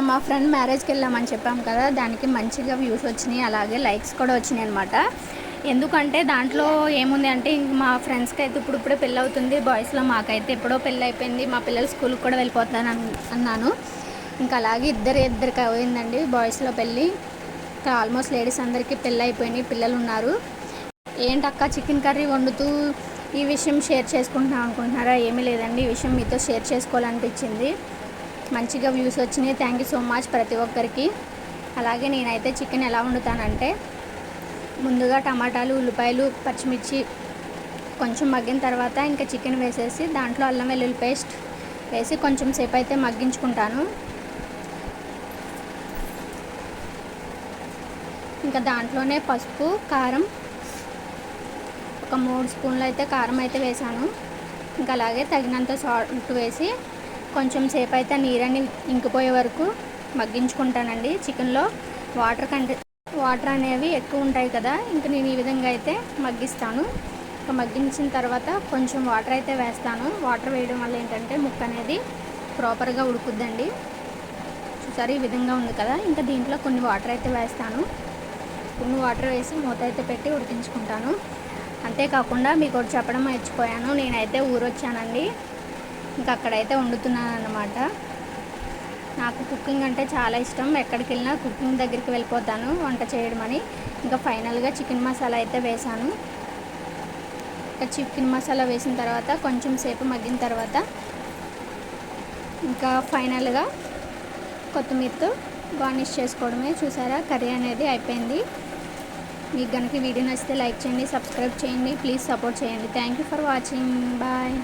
మా ఫ్రెండ్ మ్యారేజ్కి వెళ్ళామని చెప్పాం కదా, దానికి మంచిగా వ్యూస్ వచ్చినాయి, అలాగే లైక్స్ కూడా వచ్చినాయి అనమాట. ఎందుకంటే దాంట్లో ఏముంది అంటే, ఇంక మా ఫ్రెండ్స్కి అయితే ఇప్పుడిప్పుడే పెళ్ళి అవుతుంది, బాయ్స్లో మాకైతే ఎప్పుడో పెళ్ళి అయిపోయింది, మా పిల్లలు స్కూల్కి కూడా వెళ్ళిపోతాను అన్నాను. ఇంకా అలాగే ఇద్దరికి అయిందండి బాయ్స్లో పెళ్ళి. ఇంకా ఆల్మోస్ట్ లేడీస్ అందరికీ పెళ్ళి అయిపోయినాయి, పిల్లలు ఉన్నారు. ఏంటక్క చికెన్ కర్రీ వండుతూ ఈ విషయం షేర్ చేసుకుంటున్నాం అనుకుంటున్నారా? ఏమీ లేదండి, ఈ విషయం మీతో షేర్ చేసుకోవాలనిపించింది. మంచిగా వ్యూస్ వచ్చినాయి, థ్యాంక్ యూ సో మచ్ ప్రతి ఒక్కరికి. అలాగే నేనైతే చికెన్ ఎలా వండుతానంటే, ముందుగా టమాటాలు, ఉల్లిపాయలు, పచ్చిమిర్చి కొంచెం మగ్గిన తర్వాత ఇంకా చికెన్ వేసేసి దాంట్లో అల్లం వెల్లుల్లి పేస్ట్ వేసి కొంచెం సేపు అయితే మగ్గించుకుంటాను. ఇంకా దాంట్లోనే పసుపు, కారం, ఒక 3 స్పూన్లు అయితే కారం అయితే వేసాను. ఇంకా అలాగే తగినంత సాల్ట్ వేసి కొంచెం సేపు అయితే నీరని ఇంకిపోయే వరకు మగ్గించుకుంటానండి. చికెన్లో వాటర్ అనేవి ఎక్కువ ఉంటాయి కదా, ఇంకా నేను ఈ విధంగా అయితే మగ్గిస్తాను. ఇంకా మగ్గించిన తర్వాత కొంచెం వాటర్ అయితే వేస్తాను. వాటర్ వేయడం వల్ల ఏంటంటే ముక్క అనేది ప్రాపర్గా ఉడుకుద్దండి. చూసారు ఈ విధంగా ఉంది కదా, ఇంకా దీంట్లో కొన్ని వాటర్ అయితే వేస్తాను. కొన్ని వాటర్ వేసి మూత అయితే పెట్టి ఉడికించుకుంటాను. అంతేకాకుండా మీకు ఒకటి చెప్పడం మర్చిపోయాను, నేనైతే ఊరొచ్చానండి, ఇంకా అక్కడైతే వండుతున్నాను అన్నమాట. నాకు కుకింగ్ అంటే చాలా ఇష్టం, ఎక్కడికి వెళ్ళినా కుకింగ్ దగ్గరికి వెళ్ళిపోతాను వంట చేయడం అని. ఇంకా ఫైనల్గా చికెన్ మసాలా అయితే వేసాను. ఇంకా చికెన్ మసాలా వేసిన తర్వాత కొంచెం సేపు మగ్గిన తర్వాత ఇంకా ఫైనల్గా కొత్తిమీరతో గార్నిష్ చేసుకోవడమే. చూసారా కర్రీ అనేది అయిపోయింది. మీకు కనుక వీడియో నచ్చితే లైక్ చేయండి, సబ్స్క్రైబ్ చేయండి, ప్లీజ్ సపోర్ట్ చేయండి. Thank you for watching, bye.